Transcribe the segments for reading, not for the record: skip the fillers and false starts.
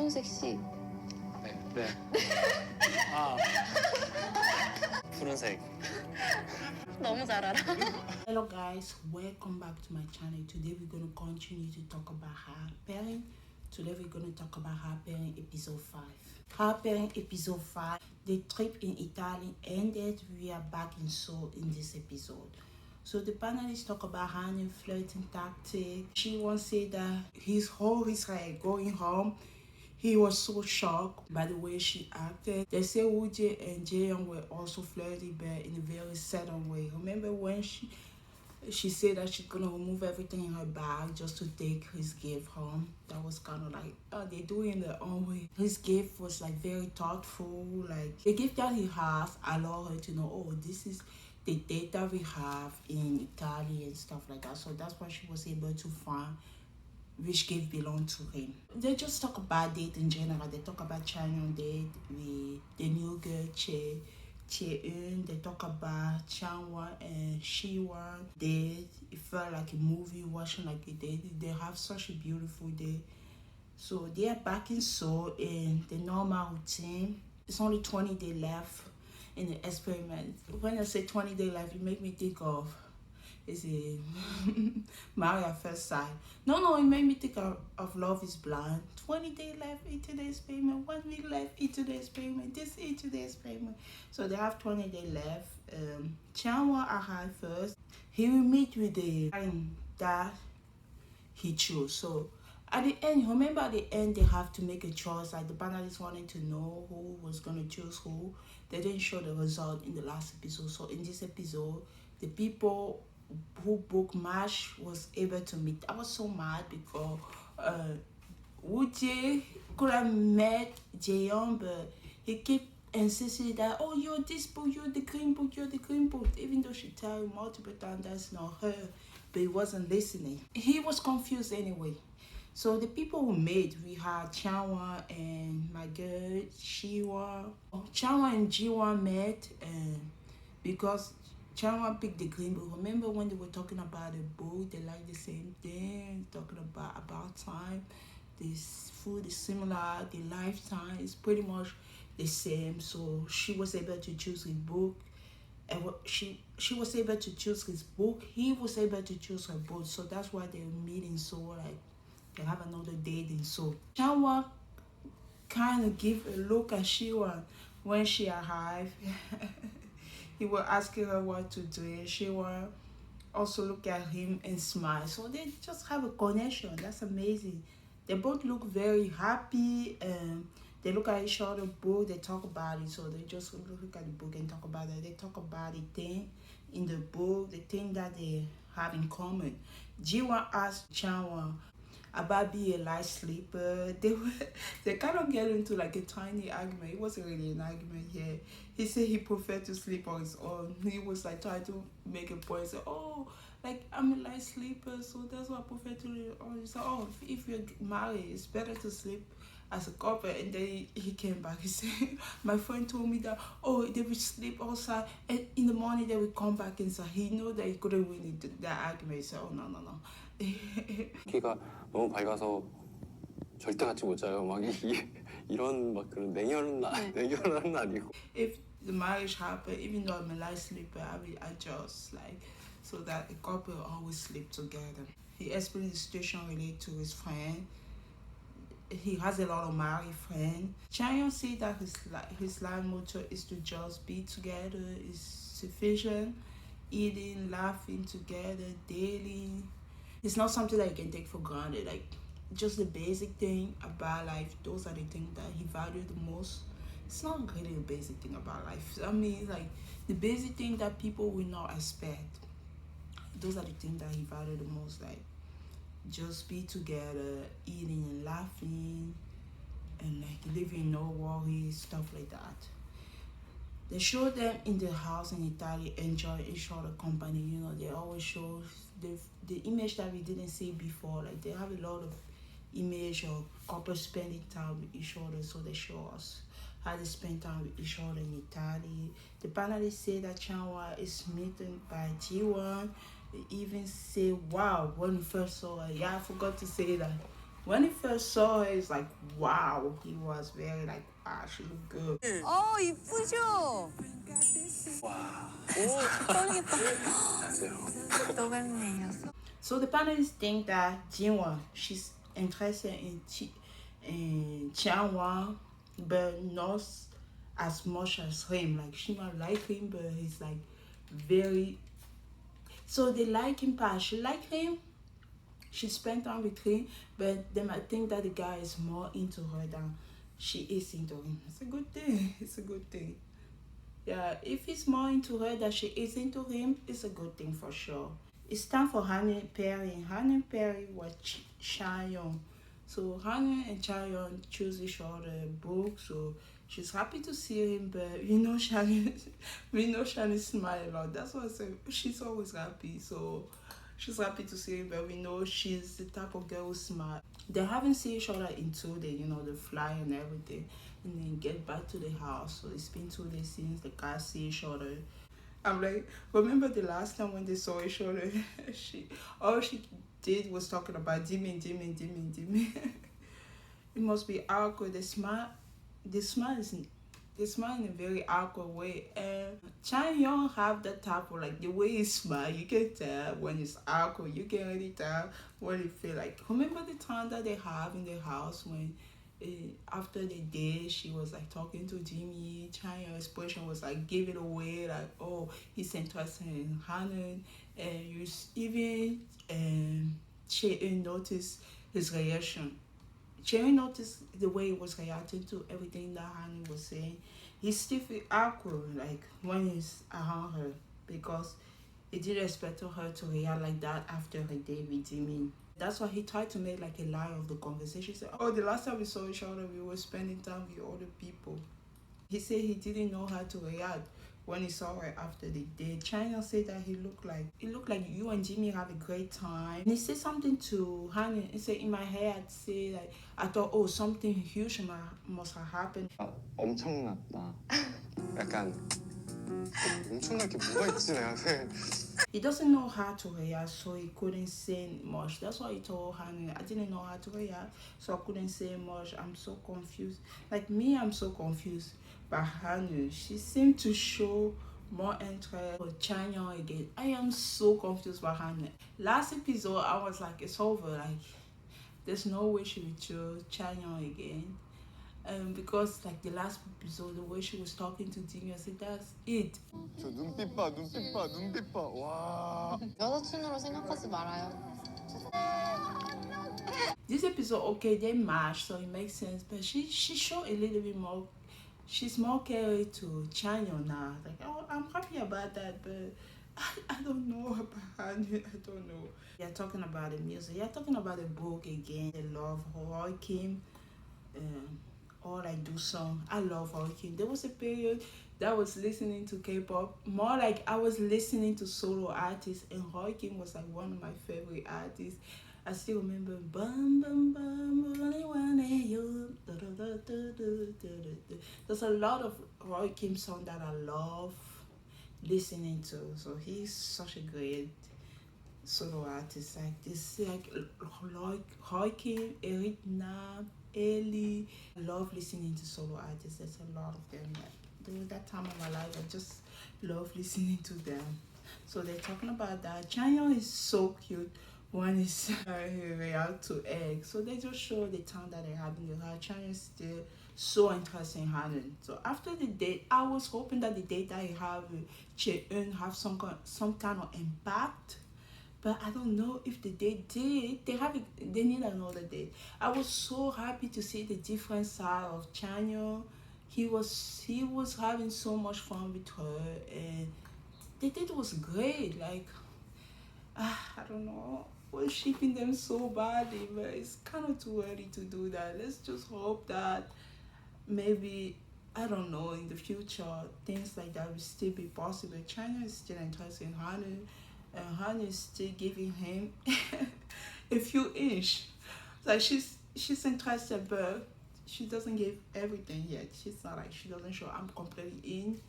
손색 씨. 네. 아, 푸른색. 너무 잘 알아. Hello guys, welcome back to my channel. Today we're going to continue to talk about Her Pairing. Today we're going to talk about Her Pairing episode 5. Her Pairing episode 5. The trip in Italy ended. We are back in Seoul in this episode. So the panelists talk about her new flirting tactic. She once said that his whole Israel going home, he was so shocked by the way she acted. They say Wooji and Jaeyoung were also flirting, but in a very subtle way. Remember when she said that she's gonna remove everything in her bag just to take his gift home? That was kind of like, oh, they do it in their own way. His gift was like very thoughtful. Like the gift that he has allowed her to know, oh, this is the date that we have in Italy and stuff like that. So that's why she was able to find which gift belonged to him. They just talk about date in general. They talk about Chanyeong date with the new girl Chae-eun. They talk about Changwon and Siwon date. It felt like a movie watching like a date. They have such a beautiful day. So they are back in Seoul in the normal routine. It's only 20 days left in the experiment. When I say 20 days left, it make me think of is it Married at First Sight? No, it made me think of Love is Blind. 20 days left into the experiment, 1 week left into the experiment, this into the experiment. So they have 20 days left. Changwon arrived first. He will meet with the time that he chose. So at the end, remember at the end they have to make a choice. Like the panelists wanted to know who was gonna choose who. They didn't show the result in the last episode. So in this episode, the people who booked MASH was able to meet. I was so mad because Wooji could have met Jaeyoung, but he kept insisting that, oh, you're this book, you're the green book, you're the green book, even though she told him multiple times that's not her, but he wasn't listening. He was confused anyway. So the people who made, we had Changwon and my girl Siwon. Changwon and Jiwon met, and because Changwon picked the green book. Remember when they were talking about a book, they like the same thing, talking about time. This food is similar, the lifetime is pretty much the same. So she was able to choose his book. And she was able to choose his book. He was able to choose her book. So that's why they're meeting. So like they have another date in Seoul. Changwon kind of give a look at Siwon when she arrived. He was asking her what to do, and she will also look at him and smile. So they just have a connection. That's amazing. They both look very happy, and they look at each other's book. They talk about it. So they just look at the book and talk about it. They talk about the thing in the book, the thing that they have in common. Jiwon asked Changwon about being a light sleeper. They kind of get into like a tiny argument. It wasn't really an argument here. He said he preferred to sleep on his own. He was like trying to make a point. Say, oh, like I'm a light sleeper, so that's why I prefer to live on. He said, oh, if you're married, it's better to sleep as a couple. And then he came back. He said, my friend told me that, oh, they would sleep outside, and in the morning they would come back inside. He knew that he couldn't win that argument. He said, oh, no. 키가 너무 밝아서 절대 같이 못 자요. 막 이런 막 그런 냉혈은 아니고. If the marriage happened, even though I'm a light sleeper, I will adjust, like, so that the couple always sleep together. He explained the situation related to his friend. He has a lot of married friends. Chanyeong said that his life motto is to just be together, is sufficient, eating, laughing together daily. It's not something that you can take for granted. Like, just the basic thing about life, those are the things that he valued the most. It's not really a basic thing about life. I mean, like, the basic thing that people will not expect. Those are the things that he valued the most. Like, just be together, eating and laughing, and like living no worries, stuff like that. They show them in the house in Italy, enjoy each other company. You know, they always show the image that we didn't see before. Like they have a lot of image of couples spending time with each other. So they show us how they spend time with each other in Italy. The panelists say that Changwon is smitten by Jiwon. They even say, wow, when we first saw her. Yeah, I forgot to say that. When he first saw her, it's like, wow. He was very like, wow, she looked good. 이쁘죠? 와, 떨리겠다. 안녕하세요. 너같네요. So the parents think that Jinwa, she's interested in Chianwa, but not as much as him. Like she might like him, but he's like very. So they like him, but she like him. She spent time with him, but they might think that the guy is more into her than she is into him. It's a good thing. It's a good thing. Yeah, if he's more into her than she is into him, it's a good thing for sure. It's time for Hannah Perry. Hannah Perry was Chaeyoung. So Hannah and Chaeyoung choose each other book. So she's happy to see him, but Shannon, we know Shannon smile a lot. That's why I say she's always happy. So she's happy to see him, but we know she's the type of girl who smile. They haven't seen each other in 2 days. They fly and everything, and then get back to the house. So it's been 2 days since the guys see each other. I'm like, remember the last time when they saw each other? All she did was talking about Jimmy. It must be awkward. They smile in a very awkward way. And Chaeyoung have that type of like the way he smile, you can tell when it's awkward. You can really tell when he feel like. Remember the time that they have in the house when after the day she was like talking to Jimmy. Chaeyoung's expression was like give it away, like oh he's interested in Hannah, and you even Chaeyoung noticed his reaction. Chaeyoung noticed the way he was reacting to everything that Hannah was saying. He still feel awkward like when he's around her because he didn't expect her to react like that after her day with Jimmy. That's why he tried to make like a lie of the conversation. He said, oh, the last time we saw each other, we were spending time with other people. He said he didn't know how to react when he saw her after the date. Chaeyoung said that he looked like you and Jimmy have a great time. And he said something to Hannah. He said in my head, I'd say like I thought, oh, something huge must have happened. 엄청났다. 약간 엄청날 게 뭐가 있지 내한테. He doesn't know how to react, so he couldn't say much. That's why he told Hannah, I didn't know how to react, so I couldn't say much. I'm so confused. Like me, I'm so confused. But Hannah, she seemed to show more interest for Chaeyoung again. I am so confused by Hannah. Last episode, I was like, it's over. Like, there's no way she would choose Chaeyoung again. Because like the last episode, the way she was talking to Jimmy, I said that's it. 저 눈빛 봐. 와. 여자친구로 생각하지 말아요. This episode, okay, they match, so it makes sense. But she showed a little bit more. She's more caring to Chaeyoung now. Like, oh, I'm happy about that, but I don't know about it. I don't know. You're talking about the music. You're talking about the book again. I love Roy Kim. All I do song. I love Roy Kim. There was a period that I was listening to K-pop. More like I was listening to solo artists, and Roy Kim was like one of my favorite artists. I still remember bum bum bum only one you. There's a lot of Roy Kim songs that I love listening to. So he's such a great solo artist. Like this, like Roy Kim, Eric Nam, Ellie. I love listening to solo artists. There's a lot of them. Like during that time of my life, I just love listening to them. So they're talking about that. Chaeyoung is so cute. One is react to egg. So they just show the time that they're having with her. Chaeyoung is still so interested in Hannah. So after the date, I was hoping that the date that he have with Chaeyoung have some kind of impact. But I don't know if the date did. They need another date. I was so happy to see the different side of Chaeyoung. He was having so much fun with her, and the date was great. Like I don't know. We're shipping them so badly, but it's kind of too early to do that. Let's just hope that maybe, I don't know, in the future, things like that will still be possible. Chaeyoung is still interested in Hannah, and Hannah is still giving him a few inch. Like she's interested, but she doesn't give everything yet. She's not like, she doesn't show I'm completely in,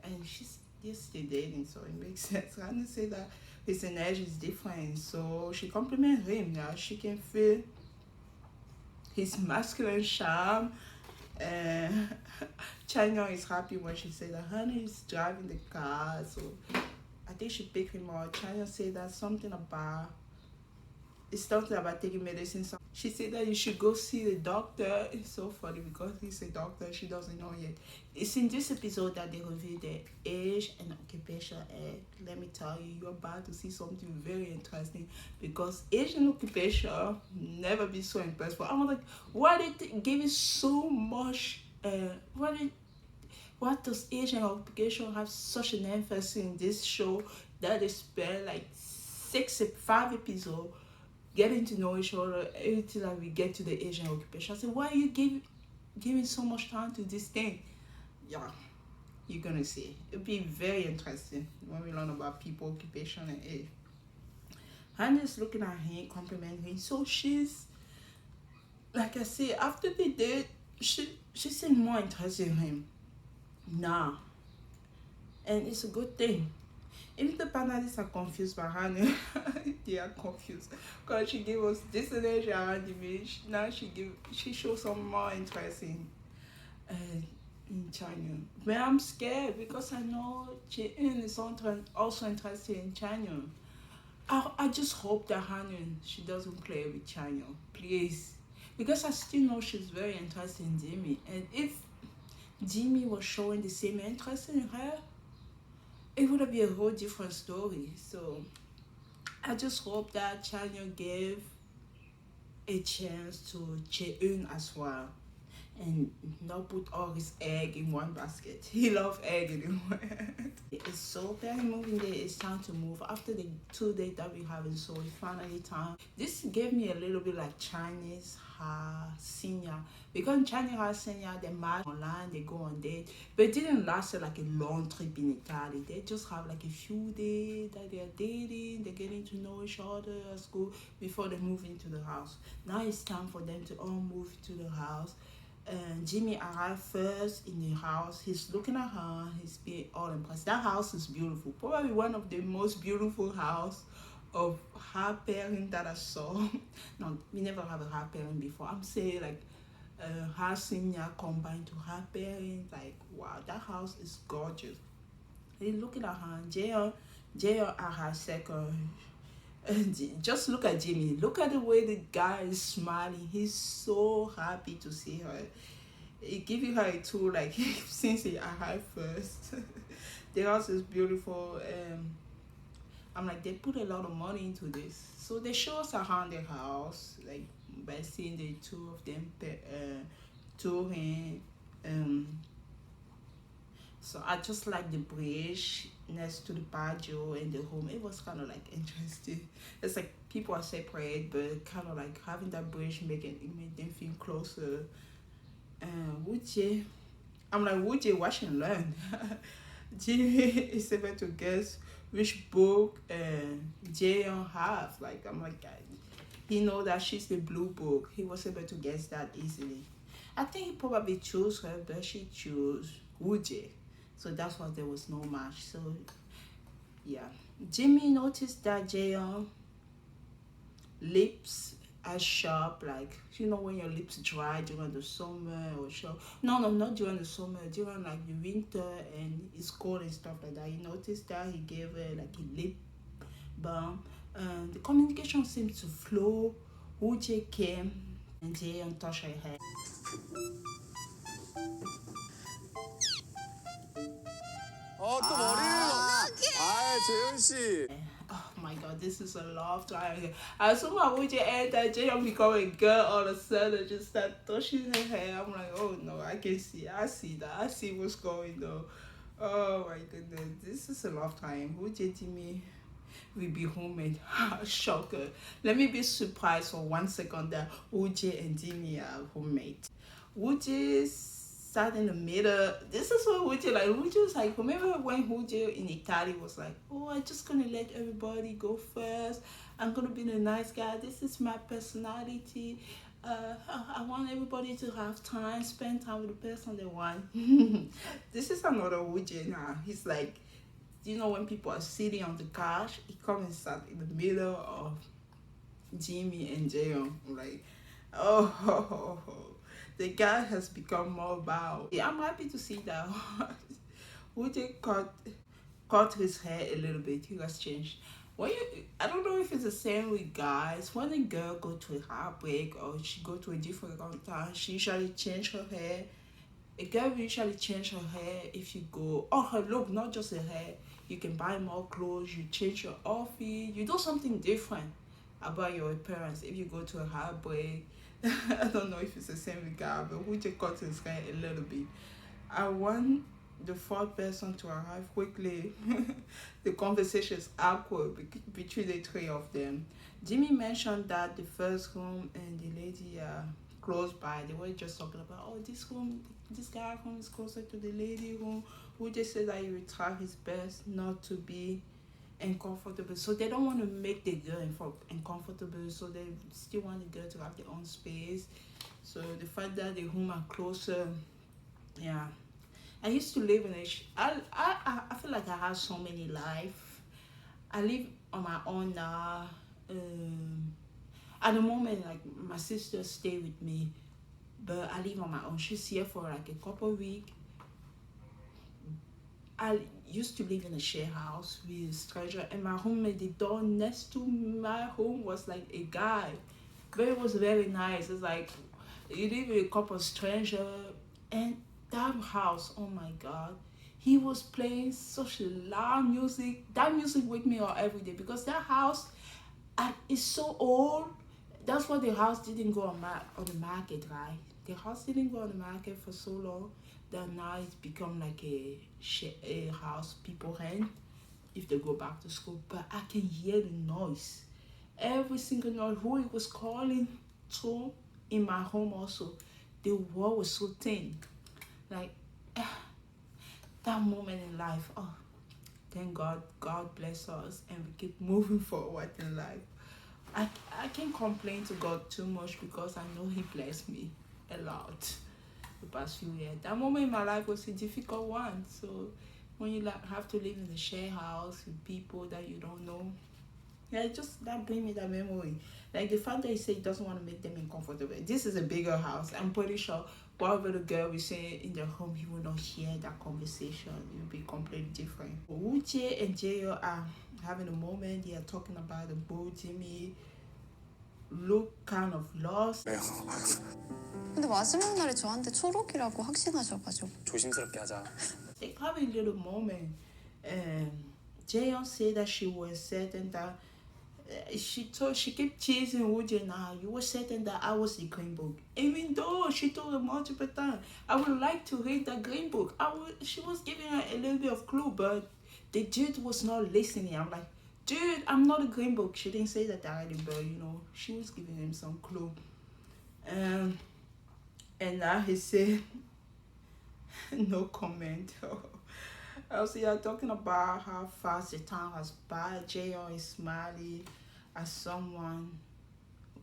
and she's still dating, so it makes sense. Hannah say that his energy is different, so she compliments him. Yeah, she can feel his masculine charm. And Chanya is happy when she said that honey is driving the car. So I think she picked him up. Chanya said that something about taking medicine. So she said that you should go see the doctor. It's so funny because he's a doctor. She doesn't know yet. It's in this episode that they reveal the age and occupation. And let me tell you, you're about to see something very interesting because age and occupation never been so impressed. I'm like, why they give it so much? What does age and occupation have such an emphasis in this show that they spend like 5 episodes getting to know each other until like, we get to the Asian occupation? I said, why are you giving so much time to this thing? Yeah, you're gonna see. It'll be very interesting when we learn about people, occupation, and age. Hannah's looking at him, complimenting him. So she's, like I said, after they did, she seemed more interested in him now. And it's a good thing. If the panelists are confused by Hannah, they are confused because she gave us this energy around the image. Now she shows some more interest in China. But I'm scared because I know Jae-in is also interested in China. I just hope that Hannah, she doesn't play with China, please, because I still know she's very interested in Jimmy. And if Jimmy was showing the same interest in her, it would have been a whole different story. So I just hope that Chanya gave a chance to Jae-in as well and not put all his egg in one basket. He loves egg anyway. It's so very moving day. It's time to move. After the 2 days that we haven't, so it's finally time. This gave me a little bit like Chinese senior, because Chinese senior, they match online, they go on date, but it didn't last like a long trip in Italy. They just have like a few days that they're dating, they're getting to know each other at school before they move into the house. Now it's time for them to all move to the house. And Jimmy arrived first in the house. He's looking at her. He's being all impressed. That house is beautiful. Probably one of the most beautiful house of her parent that I saw. No, we never have a her parent before. I'm saying like her senior combined to her parent. Like, wow, that house is gorgeous. He's looking at her. Jae at her second. Just look at Jimmy. Look at the way the guy is smiling. He's so happy to see her. He giving her a tour like since he arrived first. The house is beautiful. I'm like, they put a lot of money into this. So they show us around the house, like by seeing the two of them touring. So I just like the bridge next to the patio and the home. It was kind of like interesting. It's like people are separate, but kind of like having that bridge made them feel closer. Woochie, I'm like, Woochie, watch and learn. Jimmy is able to guess which book Jaeyoung have. Like, I'm like, he know that she's the blue book. He was able to guess that easily. I think he probably chose her, but she chose Woochie. So that's why there was no match. So yeah, Jimmy noticed that Jaeyoung lips are sharp, like, you know, when your lips dry during the summer or sharp. No, not during the summer, during like the winter and it's cold and stuff like that. He noticed that. He gave her like a lip balm. The communication seemed to flow. Woochie came and Jaeyoung touched her head. 또 머리를 재현 씨. Oh my god, this is a love triangle. As soon as Woochie entered, Jaeyoung become a girl all of a sudden, just start touching her hair. I'm like, oh no, I see that. I see what's going on. Oh my goodness, this is a love triangle. Woochie Jimmy will be homemade. Shocker. Let me be surprised for 1 second that Woochie and Jimmy are homemade. Woochie sat in the middle. This is what Woochie like. Woochie was like, remember when Woochie in Italy was like, oh, I'm just gonna let everybody go first. I'm gonna be the nice guy. This is my personality. I want everybody to have time, spend time with the person they want. This is another Woochie now. He's like, you know, when people are sitting on the couch, he comes and sat in the middle of Jimmy and Jaeyoung. Like, Oh, the guy has become mobile. Yeah, I'm happy to see that. Wooje cut his hair a little bit. He has changed. I don't know if it's the same with guys. When a girl go to a heartbreak or she go to a different town, she usually change her hair. A girl will usually change her hair if you go, or her look, not just her hair. You can buy more clothes, you change your outfit, you do something different about your appearance if you go to a heartbreak. I don't know if it's the same with guy, but who just cut his hair a little bit. I want the fourth person to arrive quickly. The conversation is awkward between the three of them. Jimmy mentioned that the first room and the lady are close by. They were just talking about, oh, this guy room is closer to the lady room. Who just said that he would try his best not to be uncomfortable. So they don't want to make the girl uncomfortable. So they still want the girl to have their own space. So the fact that the room are closer, yeah. I used to live in I feel like I have so many lives. I live on my own now. At the moment, like my sister stay with me, but I live on my own. She's here for like a couple of weeks. I used to live in a share house with a stranger, and my roommate, the door next to my home was like a guy, but it was very nice. It's like you live with a couple of strangers, and that house, oh my god, he was playing such loud music. That music wake me up every day because that house is so old. That's why the house didn't go on the market, right? The house didn't go on the market for so long that now it's become like a house people rent if they go back to school. But I can hear the noise, every single noise. Who it was calling to in my home also. The wall was so thin. Like that moment in life, oh, thank God, God bless us, and we keep moving forward in life. I can't complain to God too much because I know He blessed me a lot the past few years. That moment in my life was a difficult one. So when you have to live in a share house with people that you don't know, yeah, just that bring me that memory. Like the fact that he said he doesn't want to make them uncomfortable. This is a bigger house. I'm pretty sure whatever the girl will say in their home, he will not hear that conversation. It will be completely different. Wooje and Jayo are having a moment. They are talking about the boat. Jimmy look kind of lost. 네요. 근데 마지막 날에 저한테 초록이라고 확신하셔가지고. 조심스럽게 하자. They have a little moment. Jayon said that she was certain that she kept chasing Wooje. Now you were certain that I was the Green Book, even though she told her multiple times I would like to read the Green Book. She was giving her a little bit of clue, but the dude was not listening. I'm like, dude, I'm not a Green Book. She didn't say that directly, but you know, she was giving him some clue. And now he said, no comment. Also, you're talking about how fast the time has passed. Jayon is smiling at someone,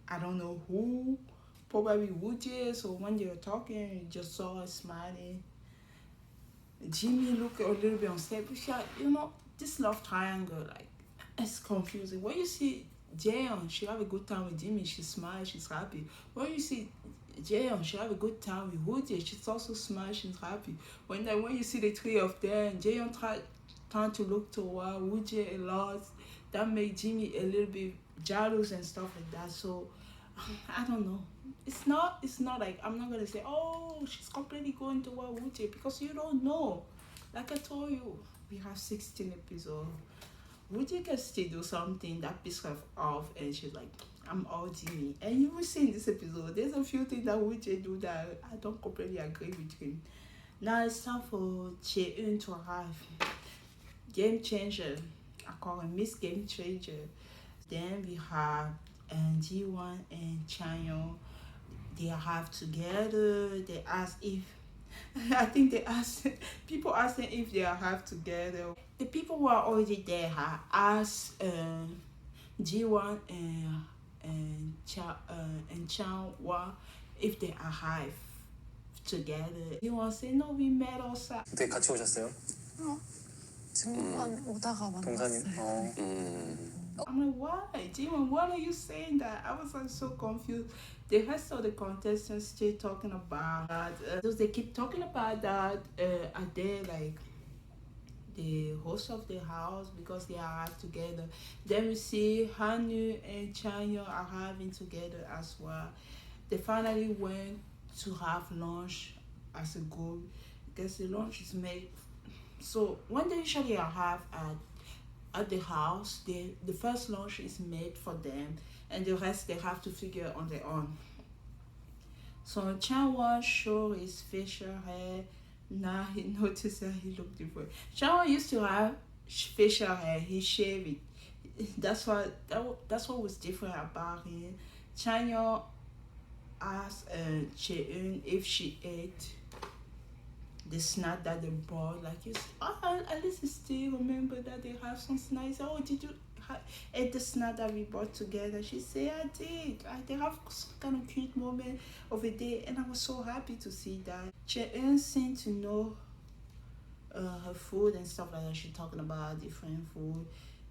I don't know who, probably Wooje. So when they were talking, you just saw her smiling. Jimmy looked a little bit unstable. You know, this love triangle, like, it's confusing. When you see Jayon, she have a good time with Jimmy, she smiles, she's happy. When you see Jayon, she have a good time with Wooje, she's also smiles, she's happy. When you see the three of them, Jayon trying to look toward Wooje a lot, that made Jimmy a little bit jealous and stuff like that. So I don't know. It's not like, I'm not gonna say, oh, she's completely going toward Wooje, because you don't know. Like I told you, we have 16 episodes. Wooje can still do something that pisses her off, and she's like, I'm all Jimmy. And you will see in this episode, there's a few things that Wooje do that I don't completely agree with him. Now it's time for Jae-eun to arrive. Game changer. I call him Miss Game Changer. Then we have Ji-won and Chanyeol. They arrive together. They ask if people asking if they arrive together. The people who are already there have asked Ji-won and Chanyeol if they arrive together. Ji-won say no, we met outside. 어떻게 같이 오셨어요? 등반 오다가 만났어요. 동산이. I'm like, why? Jimon, what are you saying that? I was like so confused. The rest of the contestants still talking about that. They keep talking about that. Are they like the host of the house because they arrived together? Then we see Hanu and Chanyo arriving together as well. They finally went to have lunch as a group because the lunch is made. So when they usually arrive at the house, the first lunch is made for them, and the rest they have to figure on their own. So Chanwa show his facial hair. Now he noticed that he looked different. Chanwa used to have facial hair. He shaved it. That's what was different about him. Chanyo asked Cheun if she ate the snack that they bought. Like, at least you still remember that they have some snacks. Oh, did you ate the snack that we bought together? She said, I did. Like, they have some kind of cute moment of a day, and I was so happy to see that. Cheun seemed to know her food and stuff like that. She talking about different food.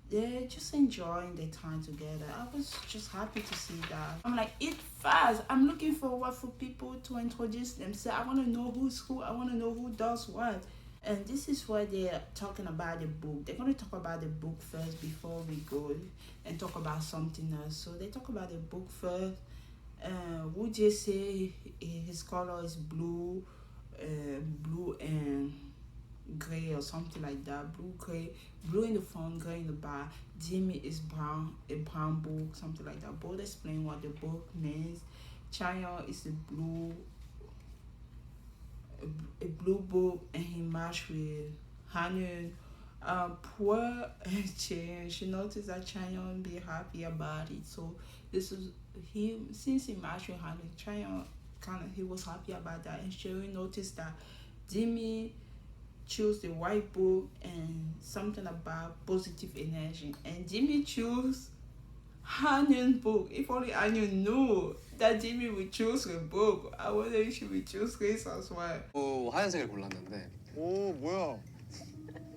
They're just enjoying their time together. I was just happy to see that. I'm like, eat fast. I'm looking forward for people to introduce themselves. I want to know who's who. I want to know who does what. And this is why they're talking about the book. They're going to talk about the book first before we go and talk about something else. So they talk about the book first. Wu Jie say his color is blue and gray or something like that. Blue in the front, gray in the back. Jimmy is brown, a brown book, something like that. Both explain what the book means. Chanyo is a blue book, and he matched with Hanun. Poor Chen, she noticed that Chanyo won't be happy about it. So this is since he matched with Hanun, Chanyo he was happy about that, and Chen noticed that Jimmy choose the white book and something about positive energy, and Jimmy choose Hanun book. If only Hanun knew that Jimmy would choose a book, I wonder if she would choose his as well. 하얀색을 골랐는데 오 뭐야?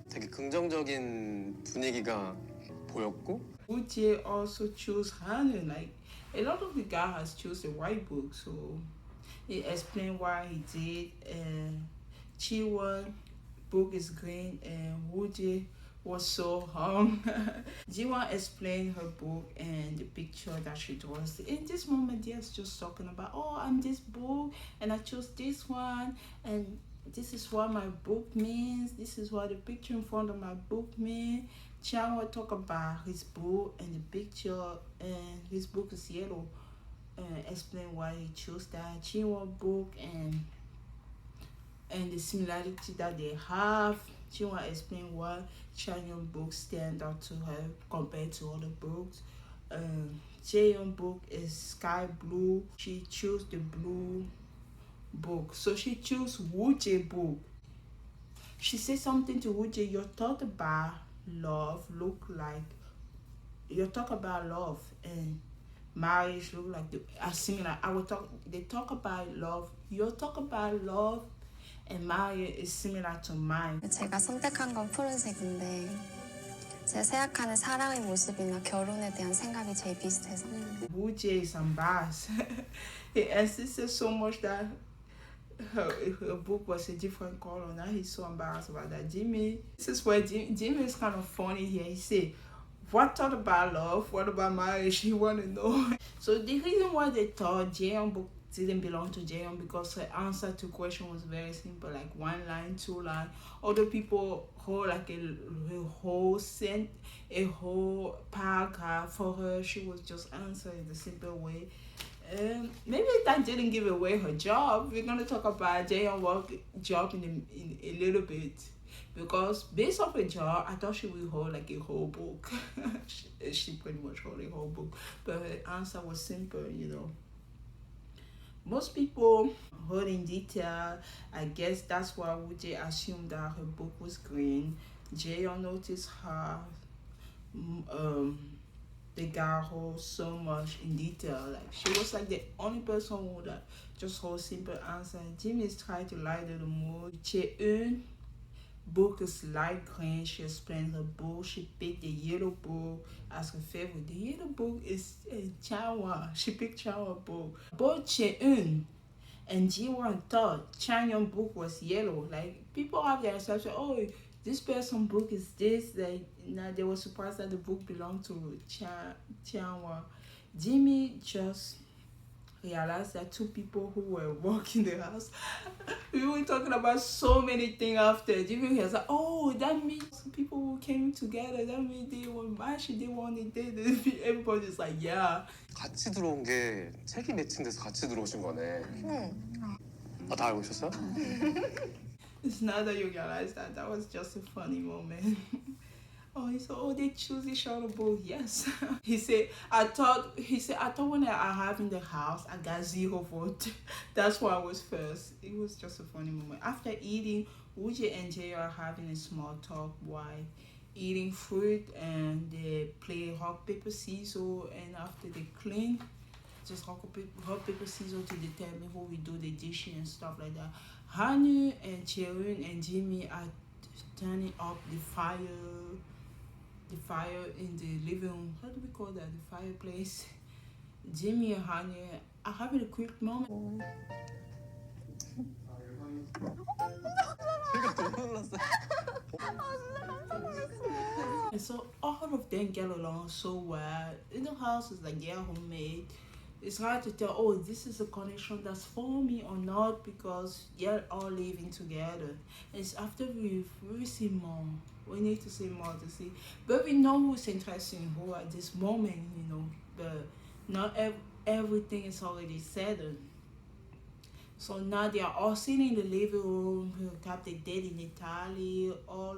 되게 긍정적인 분위기가 보였고 Wu Jie also choose Hanun. Like, a lot of the guys choose the white book, so he explained why he did. Chiwa book is green, and Wu Jie was so hung. Jiwan explained her book and the picture that she draws. In this moment, they're just talking about, oh, I'm this book and I chose this one, and this is what my book means. This is what the picture in front of my book means. Chiang will talk about his book and the picture, and his book is yellow. Explain why he chose that Chinwa book and the similarity that they have. Chinwa explain why Chanyeong book stand out to her compared to other books. Jaeyoung book is sky blue. She chose the blue book, so she chose Wu Jie book. She said something to Wu Jie. Your thought about love look like your talk about love and marriage look like are similar. They talk about love. Your talk about love and marriage is similar to mine. 제가 선택한 건 푸른색인데 제가 생각하는 사랑의 모습이나 결혼에 대한 생각이 제일 비슷해서. Wu Jie is embarrassed. He insisted so much that her book was a different color. Now he's so embarrassed about that. This is where Jimmy is kind of funny here. He said, what thought about love? What about marriage? He want to know. So the reason why they thought Jaeyoung book didn't belong to Jaeyoung, because her answer to question was very simple, like 1 line, 2 line. Other people hold like a whole paragraph. For her, she was just answering the simple way. Maybe that didn't give away her job. We're gonna talk about Jaeyoung work job in a little bit, because based off her job, I thought she would hold like a whole book. she pretty much hold a whole book, but her answer was simple, you know. Most people hold in detail. I guess that's why Wu Jie assumed that her book was green. Jaeyoung noticed her the guy holds so much in detail. Like, she was like the only person who would just hold simple answer. Jimmy is trying to lighten the mood. Cheun book is light green. She explained her book. She picked the yellow book as her favorite. The yellow book is Chawa. She picked Chawa book. Both Cheun and Ji-won thought Chanyeong book was yellow. Like, people have their assumption, oh, this person book is this. Like, now they were surprised that the book belonged to Chanyeong. Jimmy just realized that two people who were walking the house, we were talking about so many things after. Jimmy was like, oh, that means people who came together, that means they were matching, they wanted it. Everybody's like, yeah. 같이 들어온 게 책이 매칭돼서 같이 들어오신 거네. 아, 다 알고 있었어요? It's not that you realize that. That was just a funny moment. Oh, he said, oh, they choose each other both. Yes. He said, I thought when I have in the house, I got 0 vote. That's why I was first. It was just a funny moment. After eating, Uji and Jay are having a small talk while eating fruit, and they play rock, paper, scissors, and after they clean, just rock, paper, scissors to determine who will do the dishes and stuff like that. Hanu and Cheryl and Jimmy are turning up the fire in the living room. How do we call that? The fireplace. Jimmy and Hanu are having a quick moment. And so all of them get along so well. In the house is like, yeah, homemade. It's hard to tell, oh, this is a connection that's for me or not, because they're all living together. It's after we see more. We need to see more to see. But we know who's interested in who at this moment, you know. But not everything is already settled. So now they are all sitting in the living room, have the date in Italy, all.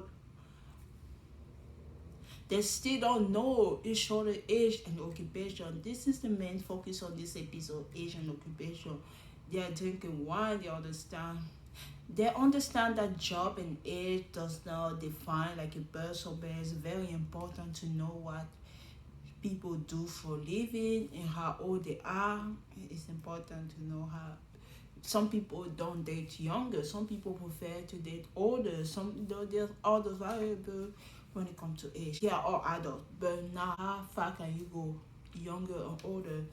They still don't know each other age and occupation. This is the main focus of this episode, age and occupation. They are drinking wine, they understand that job and age does not define like a person, but it's very important to know what people do for a living and how old they are. It's important to know how some people don't date younger, some people prefer to date older, there's other variables when it comes to age. They are all adults, but now how far can you go younger or older,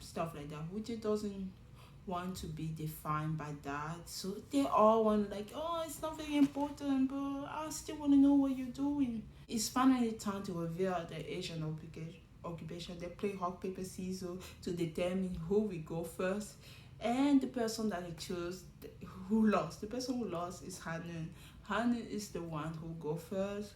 stuff like that, which it doesn't want to be defined by that. So they all want like, oh, it's not very important, but I still want to know what you're doing. It's finally time to reveal the age and occupation. They play rock, paper, scissors to determine who will go first. And the person that they choose, who lost. The person who lost is Hanun. Hanun is the one who go first.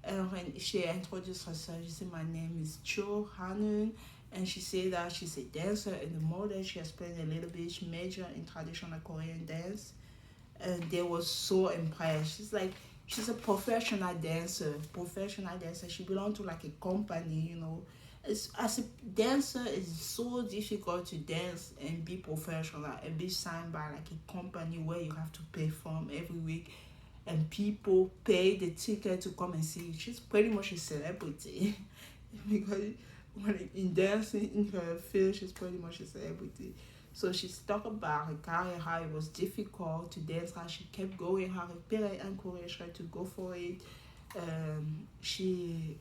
And when she introduced herself, she said, my name is Cho Hanun. And she said that she's a dancer and a model. She explained a little bit. She majored in traditional Korean dance. And they were so impressed. She's a professional dancer. She belongs to like a company, you know. As a dancer, it's so difficult to dance and be professional and be signed by like a company where you have to perform every week and people pay the ticket to come and see you. She's pretty much a celebrity because when in dancing in her field, she's pretty much a celebrity. So she's talking about her career, how it was difficult to dance, how she kept going, how her parents encouraged her to go for it. She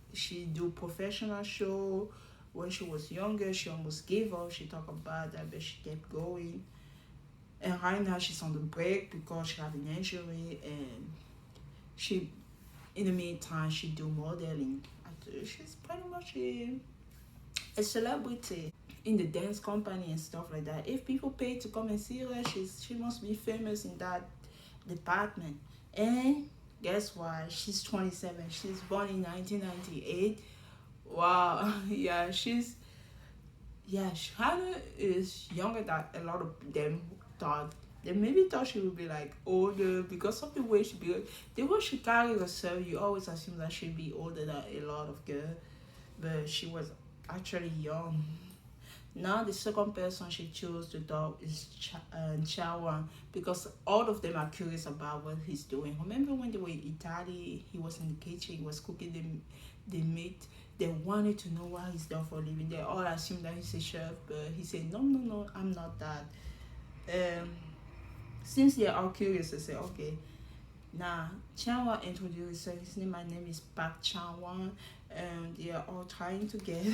do professional show. When she was younger, she almost gave up. She talked about that, but she kept going. And right now she's on the break because she have an injury, and she, in the meantime, she do modeling. She's pretty much a celebrity in the dance company and stuff like that. If people pay to come and see her, she must be famous in that department. And guess what? She's 27. She's born in 1998. Wow. Yeah, Hannah is younger than a lot of them thought. They maybe thought she would be like older because of the way she built. The way she carried herself, you always assume that she'd be older than a lot of girls. But she was actually young. Now the second person she chose to talk is Chawan, because all of them are curious about what he's doing. Remember when they were in Italy, he was in the kitchen, he was cooking the meat. They wanted to know what he's done for a living. They all assumed that he's a chef, but he said, no, I'm not that. Since they're all curious, they say, okay, Now, Chanwan introduced himself. His name, my name is Park Chanwan, and they are all trying to guess.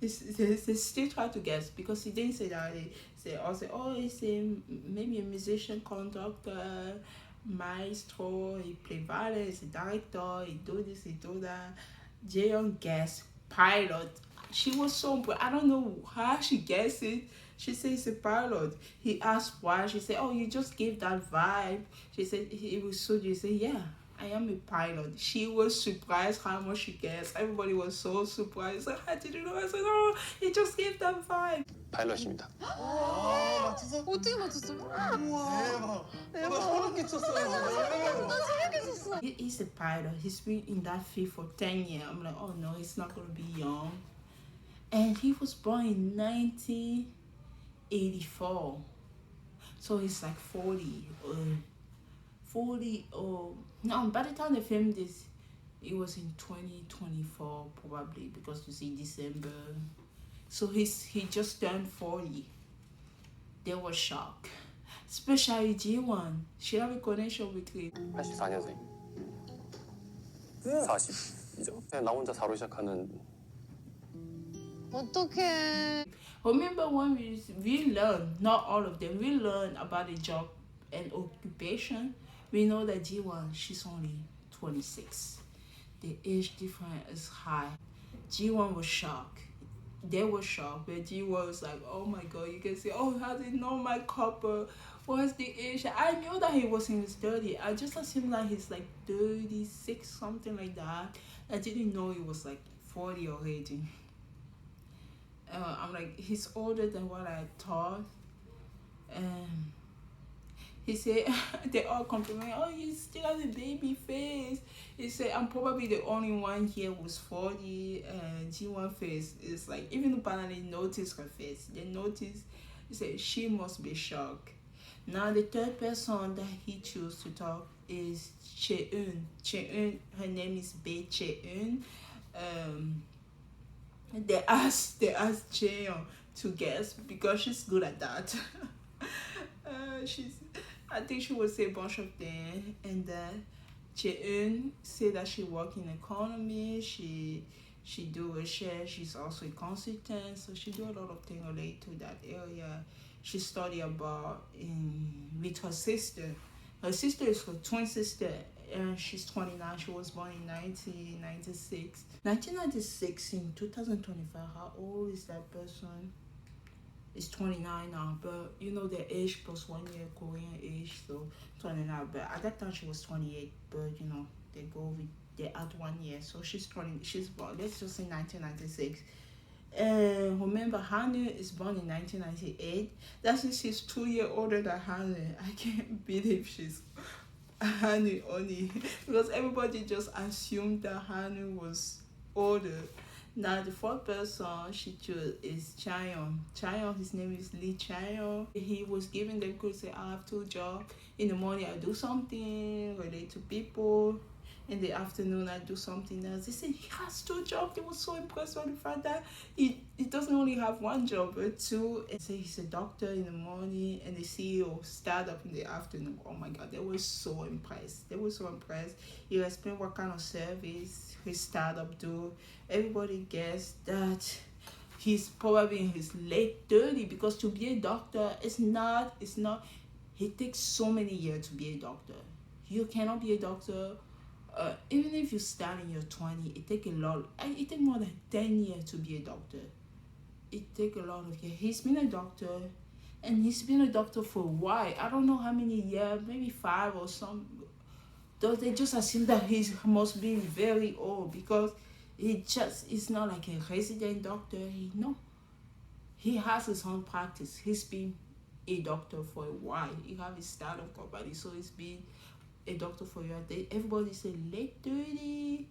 They still try to guess because he didn't say that. They all say, oh, he's maybe a musician, conductor, maestro, he play ballet, he's a director, he do this, he do that. Jaeyoung guessed pilot. She was so, I don't know how she guessed it. She said it's a pilot. He asked why. She said, oh, you just gave that vibe. She said, it was so. He said, yeah, I am a pilot. She was surprised how much she guessed. Everybody was so surprised. Like, how did you know? I said, oh, he just gave that vibe. 파일럿입니다. 어떻게 맞췄어? 우와. 대박. 나 소름 끼쳤어요. 나 소름 끼쳤어. He's a pilot. He's been in that field for 10 years. I'm like, oh no, he's not going to be young. And he was born in 1984. So he's like 40. 40 or... No, by the time they filmed this, it was in 2024 probably, because you see December. So he just turned 40. They were shocked. Especially G1. She have a connection with him. 84년생. 40이죠. 그냥 나 혼자 4로 시작하는. 어떡해. Remember when we learned, not all of them, we learned about the job and occupation. We know that G1, she's only 26. The age difference is high. G1 was shocked. They were shocked, but G1 was like, oh my god, you can see, oh, how did know my couple? What's the age? I knew that he was in his 30s. I just assumed that he's like 36, something like that. I didn't know he was like 40 already. I'm like, he's older than what I thought. He said, they all compliment, oh, you still have a baby face. He said, I'm probably the only one here who's 40. And G1 face is like, even the panel noticed her face. They noticed, he said, she must be shocked. Now, the third person that he chose to talk is Cheun. Cheun, her name is Bae Cheun. They asked Cheon to guess because she's good at that. I think she would say a bunch of things. And Cheun said that she work in economy. She do research. She's also a consultant, so she do a lot of things related to that area. She study about with her sister. Her sister is her twin sister. And she's 29. She was born in 1996. 1996 in 2025. How old is that person? It's 29 now, but you know the age plus 1 year Korean age, so 29. But at that time she was 28. But you know they add 1 year, so she's 20. She's born. Let's just say 1996. Remember, Hanu is born in 1998. That means she's 2 years older than Hanu. I can't believe she's Hanu only, because everybody just assumed that Hanu was older. Now the fourth person she chose is Chaeyoung. Chaeyoung, his name is Lee Chaeyoung. He was giving them could say, I have 2 jobs. In the morning I do something related to people. In the afternoon I do something else. They said he has 2 jobs. They were so impressed by the fact that he doesn't only have 1 job but 2. And say he's a doctor in the morning and the CEO startup in the afternoon. Oh my god, they were so impressed. They were so impressed. He explained what kind of service his startup do. Everybody guessed that he's probably in his late 30s, because to be a doctor it's not it takes so many years to be a doctor. You cannot be a doctor. Even if you start in your 20s, it takes more than 10 years to be a doctor. It takes a lot of years. He's been a doctor, and he's been a doctor for a while. I don't know how many years, maybe 5 or some. They just assume that he must be very old, because it's not like a resident doctor. He has his own practice. He's been a doctor for a while. He have his startup company, so he's been a doctor for you. Everybody say late 30,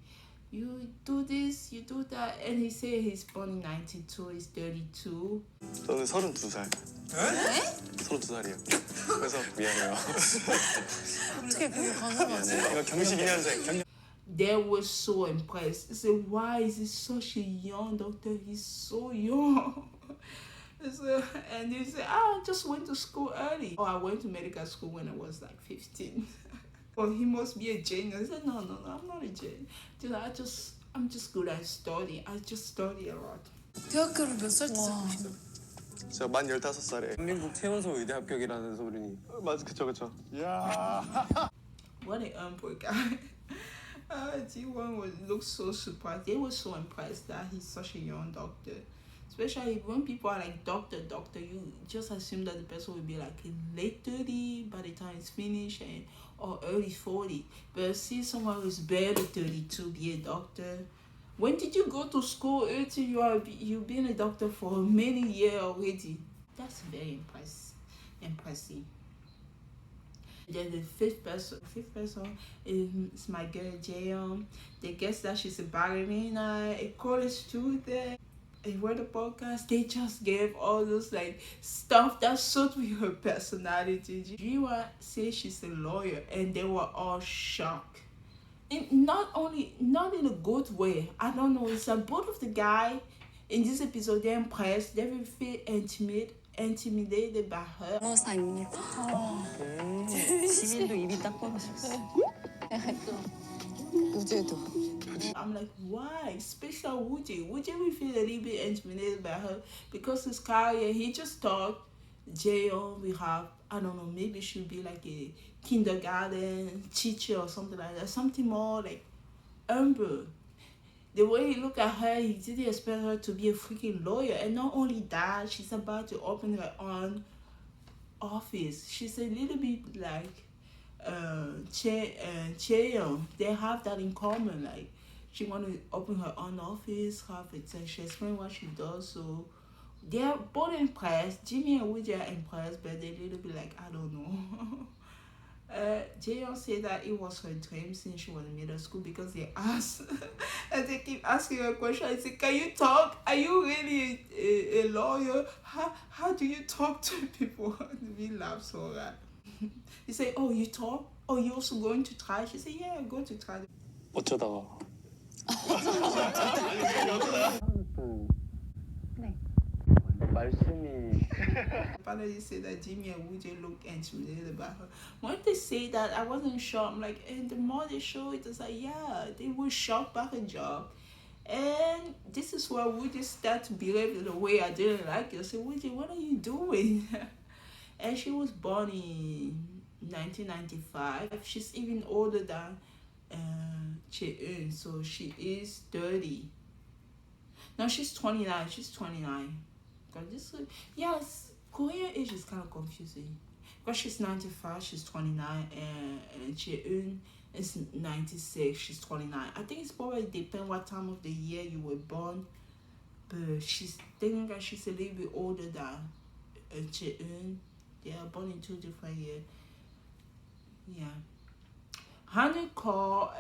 you do this, you do that, and he say he's born in 92, he's 32. 저는 32살. 네? 32살이에요. 그래서 미안해요. 어떻게 그게 가능하지? 이거 경식 2년생. They were so impressed. They said, why is he such a young doctor? He's so young. And they said, I just went to school early. Oh, I went to medical school when I was like 15. Well, he must be a genius. I said, no, I'm not a genius. I'm just good at studying. I just study a lot. 대학교를 몇 살 때 시작하신 거예요? 제가 만 15살에. 한민국 최연소 의대 합격이라는 소리. 맞아, 그쵸. What an humble guy. G1 looked so surprised. They were so impressed that he's such a young doctor. Especially when people are like, doctor, you just assume that the person will be like in late 30 by the time it's finished or early 40. But see someone who's barely 30 to be a doctor. When did you go to school until you've been a doctor for many years already? That's very impressive. Then the fifth person is my girl Jaeyoung. They guess that she's a ballerina, a college student. And with the podcast, they just gave all those like stuff that suits with her personality. Jiwa says she's a lawyer, and they were all shocked. And not in a good way. I don't know. It's like both of the guy in this episode, they're impressed. They will feel intimidated by her. 변호사입니다. 지민도 입이 딱 벌어졌어. 우재도. I'm like, why? Especially Wooji. Wooji will feel a little bit intimidated by her because his career, he just thought Jaeyoung will have, I don't know, maybe she'll be like a kindergarten teacher or something like that. Something more like humble. The way he looked at her, he didn't expect her to be a freaking lawyer. And not only that, she's about to open her own office. She's a little bit like Chaeyoung. They have that in common. Like, she want to open her own office, have it. She explain what she does. So they're both impressed. Jimmy and Woody are impressed, but they're a little bit like, I don't know. Jaeyoung said that it was her dream since she was in middle school because they asked and they keep asking her questions. I said, can you talk? Are you really a lawyer? How do you talk to people? We laugh so hard. He said, oh, you talk? Oh, you also going to try? She said, yeah, I'm going to try. 어쩌다가. 네. 말씀이. Finally said that Jimmy and Wooji looked intimidated about her. When they say that, I wasn't sure. I'm like, and the more they show it, it's like, yeah, they were shocked by her job. And this is where Wooji started to behave the way I didn't like it. I said, Wooji, what are you doing? And she was born in 1995. She's even older than Chae-eun, so she is 30. No, she's 29. She's 29. Yes, Korean age is kind of confusing. Because she's 95, she's 29, and Chae-eun is 96, she's 29. I think it's probably depend what time of the year you were born, but she's thinking that she's a little bit older than Chae-eun. They are born in 2 different years. Yeah. Honey called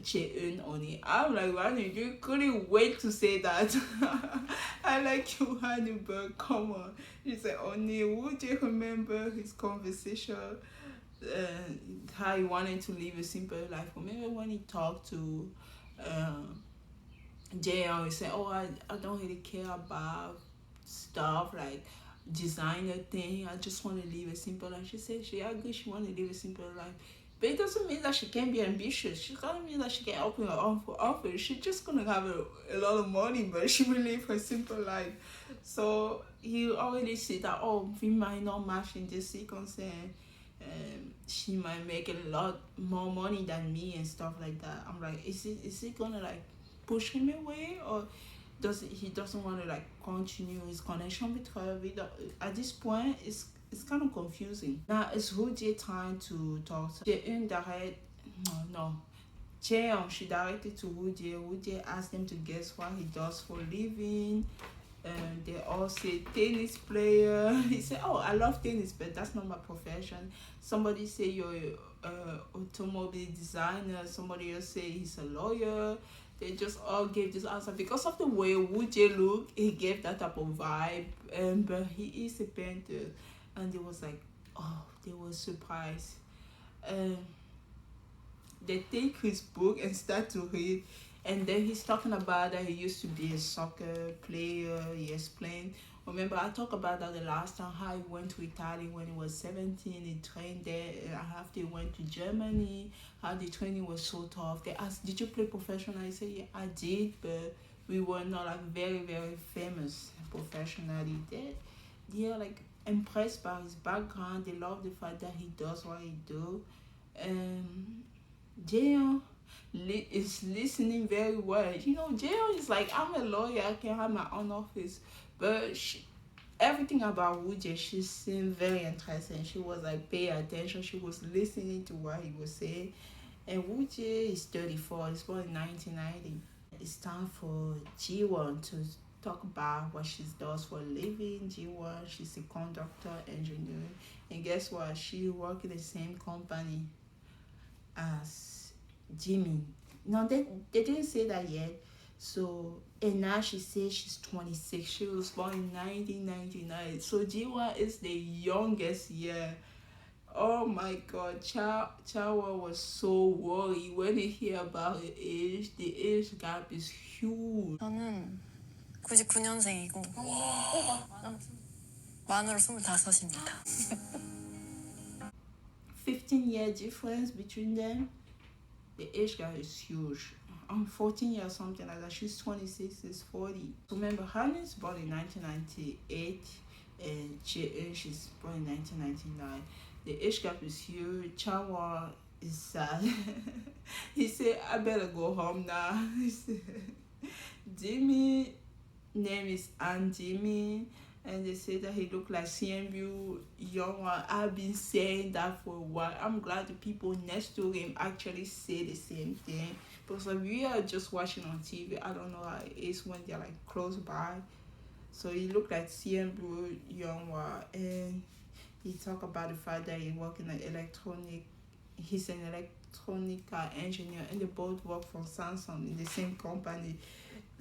Chae-eun Oni. I'm like, Honey, you couldn't wait to say that. I like you, Honey, but come on. She said, Oni, would you remember his conversation? How he wanted to live a simple life. Remember when he talked to Jaeyoung, he said, oh, I don't really care about stuff like designer thing. I just want to live a simple life. She said she agreed she want to live a simple life. But it doesn't mean that she can't be ambitious. She doesn't mean that she can open her own for office. She's just gonna have a lot of money, but she will live her simple life. So he already said that, oh, we might not match in this sequence, and she might make a lot more money than me and stuff like that. I'm like, is it gonna like push him away, or he doesn't want to like continue his connection with her? At this point, it's kind of confusing. Now it's Wooji time to talk. Jaeyoung Jaeyoung, she directed to Wooji. Wooji asked them to guess what he does for a living. They all say tennis player. He said, oh, I love tennis, but that's not my profession. Somebody say you're an automobile designer. Somebody else say he's a lawyer. They just all gave this answer because of the way Wooji looked. He gave that type of vibe, but he is a painter. And they was like, oh, they were surprised. They take his book and start to read. And then he's talking about that he used to be a soccer player. He explained Remember, I talked about that the last time, how he went to Italy when he was 17. He trained there. And after he went to Germany, how the training was so tough. They asked, did you play professional? I said, yeah, I did, but we were not like very, very famous professionally. They're like impressed by his background. They love the fact that he does what he do. Jayon is listening very well. You know, Jayon is like, I'm a lawyer, I can have my own office. But everything about Wooje, she seemed very interesting. She was like paying attention. She was listening to what he was saying. And Wooje is 34. He's born in 1990. It's time for Jiwon to talk about what she does for a living. Jiwon, she's a conductor engineer. And guess what? She works in the same company as Jimmy. No, they didn't say that yet. So, and now she says she's 26. She was born in 1999. So Jiwon is the youngest year. Oh my God, Chawa was so worried when he hear about her age. The age gap is huge. 저는 99년생이고 만으로 25입니다. 15-year difference between them. The age gap is huge. I'm 14 years something like that. She's 26, is 40. Remember, Hanni's born in 1998 and she's born in 1999. The age gap is huge. Chawa is sad. He said, I better go home now. He said, Jimmy name is Aunt Jimmy, and they say that he look like CMU young one. I've been saying that for a while. I'm glad the people next to him actually say the same thing, because like, we are just watching on TV. I don't know how it is when they're like close by. So he looked like CMU young one, and he talk about the fact that he work in an electronic. He's an electronic engineer, and they both work for Samsung in the same company.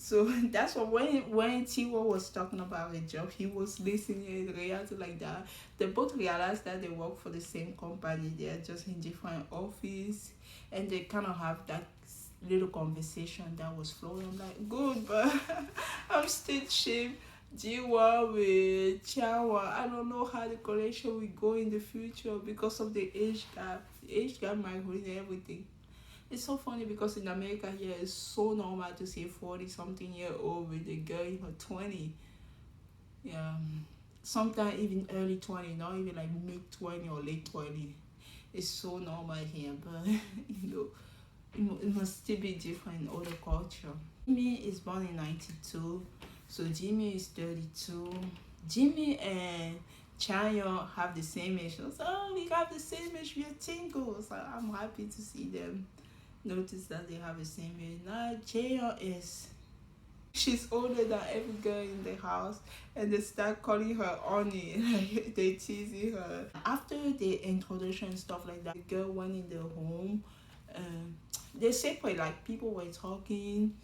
So that's what when Tiwa was talking about a job, he was listening and reacting like that. They both realized that they work for the same company. They are just in different office, and they kind of have that little conversation that was flowing. I'm like, good, but I'm still cheap. Jiwa with Chawa, I don't know how the connection will go in the future because of the age gap. The age gap might ruin everything. It's so funny because in America here, it's so normal to see 40-something-year-old with a girl in her 20. Yeah, sometimes even early 20, not even like mid 20 or late 20. It's so normal here, but you know, it must still be different in other culture. Jimmy is born in 92, so Jimmy is 32. Jimmy and Chayon have the same age. So, oh, we have the same age, we are tingles. So I'm happy to see them. Notice that they have the same age. Now Chayon she's older than every girl in the house, and they start calling her Oni. They teasing her. After the introduction and stuff like that, the girl went in the home. They separate, like people were talking.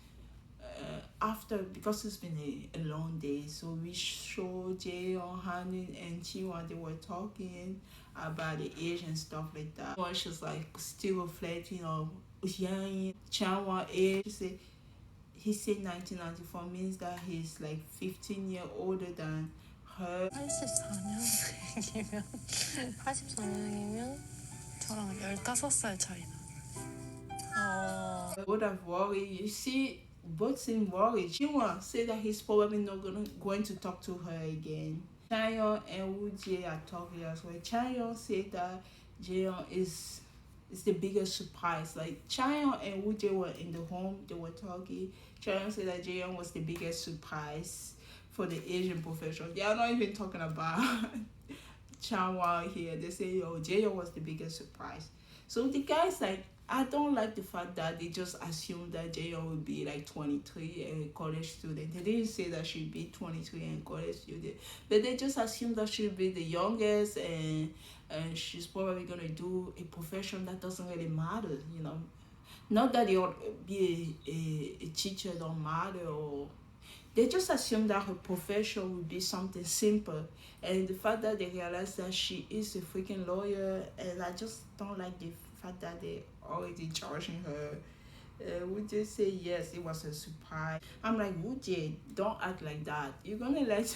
After, because it's been a long day, so we showed Jayon, Hanin, and Chiwa. They were talking about the age and stuff like that. One she's like still reflecting on Yang Chanwa age. He said 1994 means that he's like 15 years older than her. 84년생이면 저랑 15살 차이 나. Both are worried. You see, both seem worried. Chinwa said that he's probably not going to talk to her again. Chayon and Wooje are talking as well. Chayon said that Jayon is the biggest surprise. Like Chayon and Wooje were in the home, they were talking. Chayon said that Jayon was the biggest surprise for the Asian profession. They are not even talking about Chanwa here. They say, oh, Jayon was the biggest surprise. So the guys like, I don't like the fact that they just assumed that Jayon would be like 23 and a college student. They didn't say that she'd be 23 and a college student, but they just assumed that she'd be the youngest, and she's probably gonna do a profession that doesn't really matter, you know. Not that they ought to be a teacher, don't matter, or they just assume that her profession would be something simple. And the fact that they realize that she is a freaking lawyer, and I just don't like the fact that they already charging her Woojae say yes, it was a surprise. I'm like, Woojae, don't act like that. You're gonna let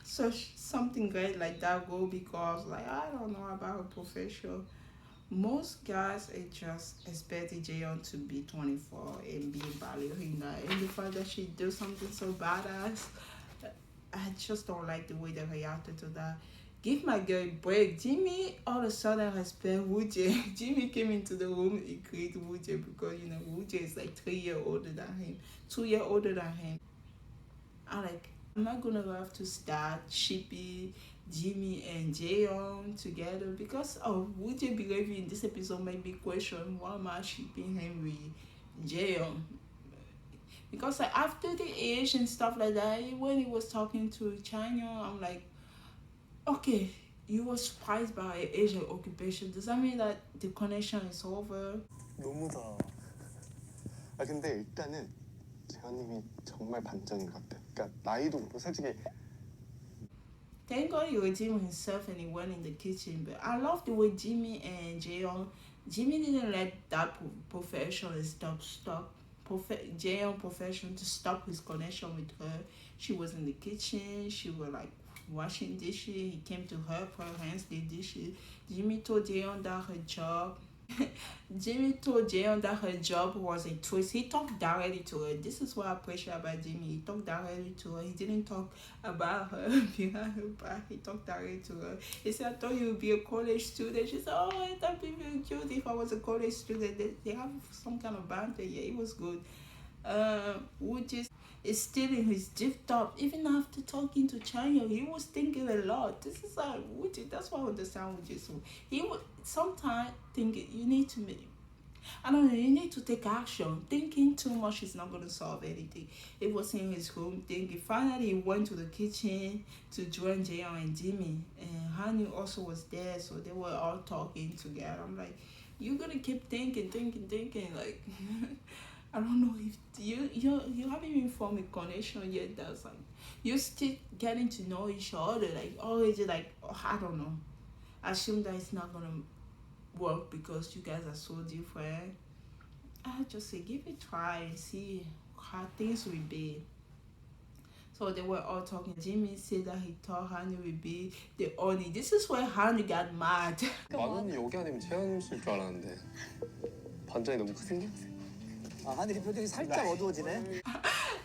such something great like that go because, like, I don't know about her profession. Most guys just expected Jaehyun to be 24 and be a ballerina, and the fact that she do something so badass, I just don't like the way they reacted to that. Give my girl a break. Jimmy all of a sudden respect Woojae. Jimmy came into the room, he created Woojae because you know Woojae is like 3 years older than him, 2 years older than him. I'm not gonna have to start shipping Jimmy and Jaehyun together because of Woojae behavior in this episode made me question why am I shipping him with Jaehyun. Because like, after the age and stuff like that, when he was talking to China, I'm like, okay, you were surprised by Asian occupation. Does that mean that the connection is over? 너무다. 아 근데 일단은 재현님이 정말 반전인 것 같아. 그러니까 나이도 그렇고 솔직히 Thank God he redeemed himself and he went in the kitchen. But I love the way Jimmy and Jaehyun, Jimmy didn't let that profession stop Jaehyun profession to stop his connection with her. She was in the kitchen. She was like washing dishes. He came to help her hands the dishes. Jimmy told Jaehyun that her job was a twist. He talked directly to her. This is what I appreciate about Jimmy. He talked directly to her. He didn't talk about her behind her back. He talked directly to her. He said, I thought you would be a college student. She said, oh, I thought it'd be cute if I was a college student. They have some kind of banter. Yeah, it was good. Woojae is still in his deep thought. Even after talking to Chanya, he was thinking a lot. This is like Woojae. That's why I understand Woojae. So he would sometimes think you need to make. I don't know, you need to take action. Thinking too much is not going to solve anything. It was in his room thinking. Finally, he went to the kitchen to join Jaehyun and Jimmy. And Hanyu also was there, so they were all talking together. I'm like, you're going to keep thinking. Like, I don't know if you haven't even formed a connection yet. That's like, you're still getting to know each other. Like, already, like, oh, I don't know. I assume that it's not going to work because you guys are so different. I just say give it a try and see how things will be. So they were all talking. Jimmy said that he thought Hanyu would be the only. This is where Hanyu got mad. 만원이 여기 아니면 채연 씨일 줄 알았는데 반전이 너무 크네. 아, 하늘이 표정이 살짝 어두워지네.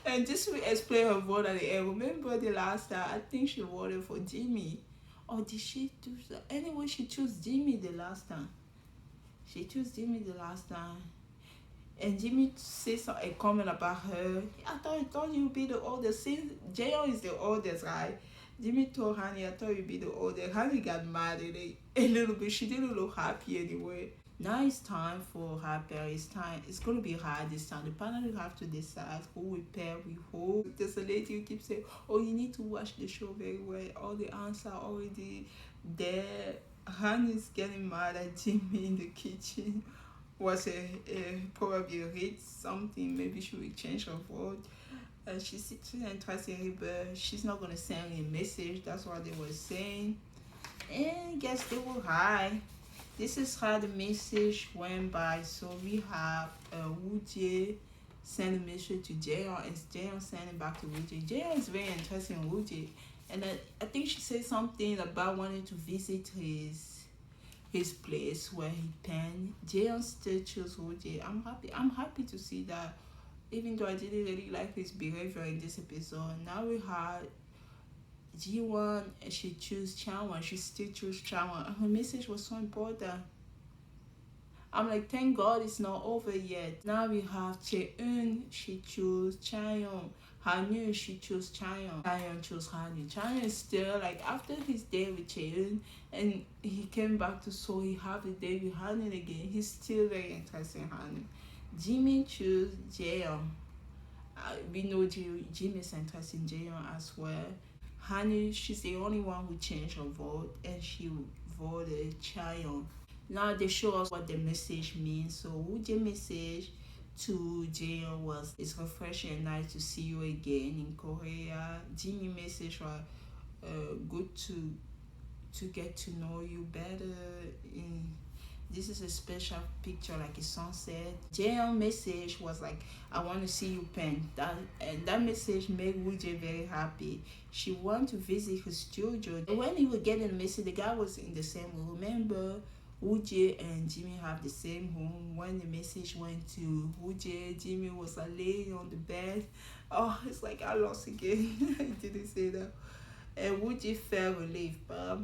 And just to explain her vote at the end, remember the last time, I think she voted for Jimmy. Or did she do that? Anyway, she chose Jimmy the last time. And Jimmy said a comment about her. I thought you'd be the oldest. Since Jaehyun is the oldest, right? Jimmy told Honey, I thought you'd be the oldest. Honey got mad at it a little bit. She didn't look happy anyway. Now it's time for her pair. It's gonna be hard this time. The panel will have to decide who will pair with who. There's a lady who keeps saying, oh, you need to watch the show very well. All the answers are already there. Honey's getting mad at Jimmy in the kitchen. Was probably read something. Maybe she will change her vote. She's interested in it, but she's not gonna send a message. That's what they were saying. And I guess they were high. This is how the message went by. So we have Woojae send a message to Jaehyun and Jaehyun sending back to Woojae. Jaehyun is very interested in Woojae, and I think she said something about wanting to visit his place where he penned. Jaehyun still chose Woojae. I'm happy to see that, even though I didn't really like his behavior in this episode. Now we had Ji-won and she chose Changwon. She still chose Changwon. Her message was so important. I'm like, thank God it's not over yet. Now we have Chae-eun. She chose Chaeyoung. Hanyu, she chose Chaeyoung. Chaeyoung chose Hanyu. Chaeyoung is still like, after his day with Chae-eun and he came back to Seoul, he had a day with Hanyu again. He's still very interested in Hanyu. Jimin chose Jaeyoung. We know Jimin is interested in Jaeyoung as well. Hanyu, she's the only one who changed her vote and she voted Chaeyoung. Now they show us what the message means. So Woojae message to Jaeyoung was, it's refreshing and nice to see you again in Korea. Jimmy message was good to get to know you better. This is a special picture, like a sunset. Jaehyun message was like, I want to see you paint. That message made Woojae very happy. She wanted to visit his studio. And when he was getting the message, the guy was in the same room. Remember, Woojae and Jimmy have the same home. When the message went to Woojae, Jimmy was laying on the bed. Oh, it's like I lost again. I didn't say that. And Woojae felt relieved, but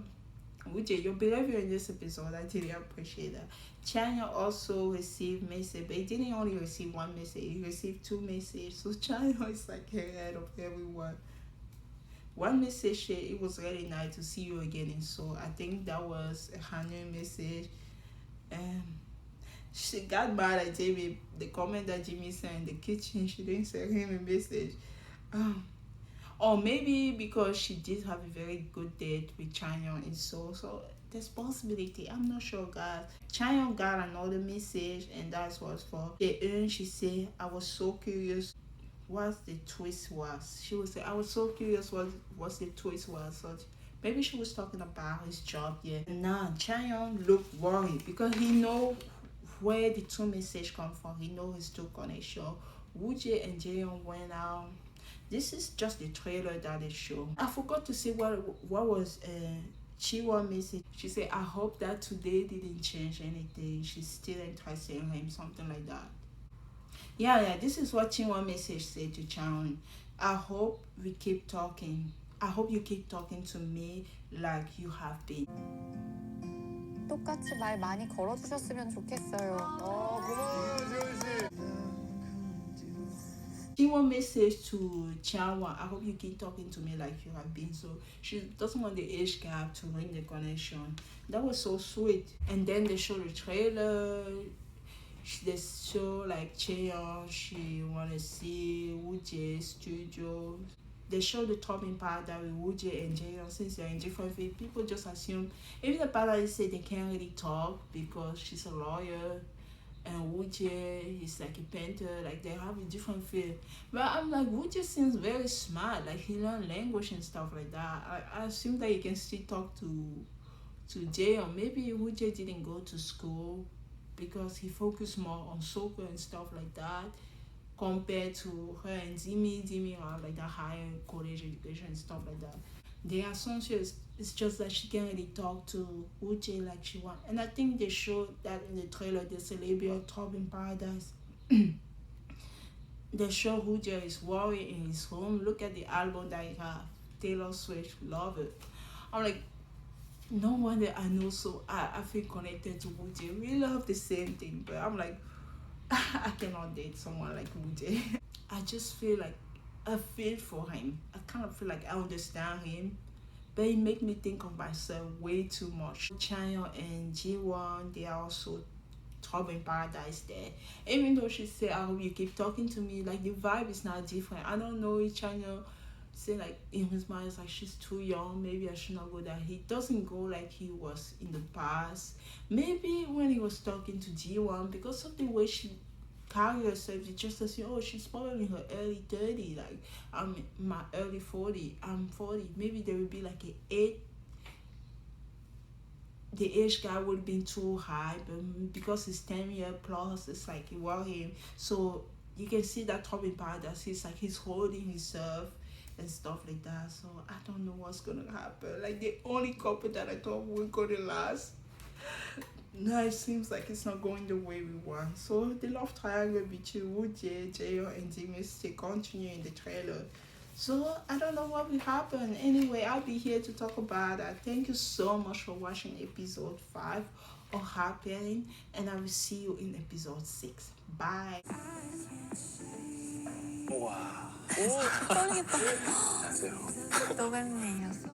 Woojae, your behavior in this episode, I really appreciate that. Chanya also received message, but he didn't only receive one message, he received 2 messages. So Chanya is like ahead of everyone. One message said, it was really nice to see you again in Seoul. I think that was a Hanoi message. She got mad at Jimmy. The comment that Jimmy sent in the kitchen, she didn't send him a message. Or maybe because she did have a very good date with Chanyeong in Seoul. So there's possibility. I'm not sure, guys. Chanyeong got another message, and that was for Jaehyun. She said, I was so curious what the twist was. She would say, I was so curious what the twist was. So maybe she was talking about his job, yeah. And now Chanyeong looked worried because he know where the 2 messages come from. He know his 2 connection. Woojae and Jaehyun went out. This is just the trailer that they show. I forgot to say what was Chiwon message. She said, I hope that today didn't change anything. She's still interested in him, something like that. Yeah, this is what Chiwon message said to Chaehoon. I hope we keep talking. I hope you keep talking to me like you have been. 똑같이 말 많이 걸어주셨으면 좋겠어요. 고마워요 지원 씨. Chiwon message to Chaehoon, I hope you keep talking to me like you have been. So she doesn't want the age gap to ruin the connection. That was so sweet. And then they show the trailer. They show like Chaeyoung, she wanna see Woojae's studio. They show the top in Paradise with Woojae and Jaehyun. Since they're in different fields, people just assume, even the Paradise say they can't really talk because she's a lawyer and Woojae is like a painter, like they have a different field. But I'm like, Woojae seems very smart, like he learned language and stuff like that. I assume that he can still talk to Jaehyun. Maybe Woojae didn't go to school because he focused more on soccer and stuff like that compared to her and Jimmy. Jimmy have like that higher college education and stuff like that. Their assumption is just that she can't really talk to Woojae like she wants. And I think they showed that in the trailer, the Celebrity Top in Paradise. They show Woojae is worried in his home. Look at the album that he have. Taylor Swift, love it. I'm like, no wonder I know, so I feel connected to Woojae. We love the same thing, but I'm like, I cannot date someone like Woojae. I just feel like I feel for him. I kind of feel like I understand him, but it make me think of myself way too much. Chaeyoung and Jiwon, they are also Top in Paradise there. Even though she said, I hope you keep talking to me, like the vibe is not different. I don't know if Chaeyoung say like in his mind it's like she's too young, maybe I should not go there. He doesn't go like he was in the past. Maybe when he was talking to Jiwon, because of the way she carry herself, you just assume, oh, she's probably in her early 30, like I'm in my early 40, I'm 40. Maybe there would be like an 8. The age gap would have been too high, but because it's 10 years plus, it's like it worried him. So you can see that Top in Paradise, he's like he's holding himself and stuff like that. So I don't know what's gonna happen. Like the only couple that I thought would gonna last, now it seems like it's not going the way we want. So the love triangle between Woojae, Jaehyun, and Jimmy still continue in the trailer. So I don't know what will happen. Anyway, I'll be here to talk about that. Thank you so much for watching episode 5 of Happening, and I will see you in episode 6. Bye. 우와. 떨리겠다. 안녕하세요. 또 뵙네요.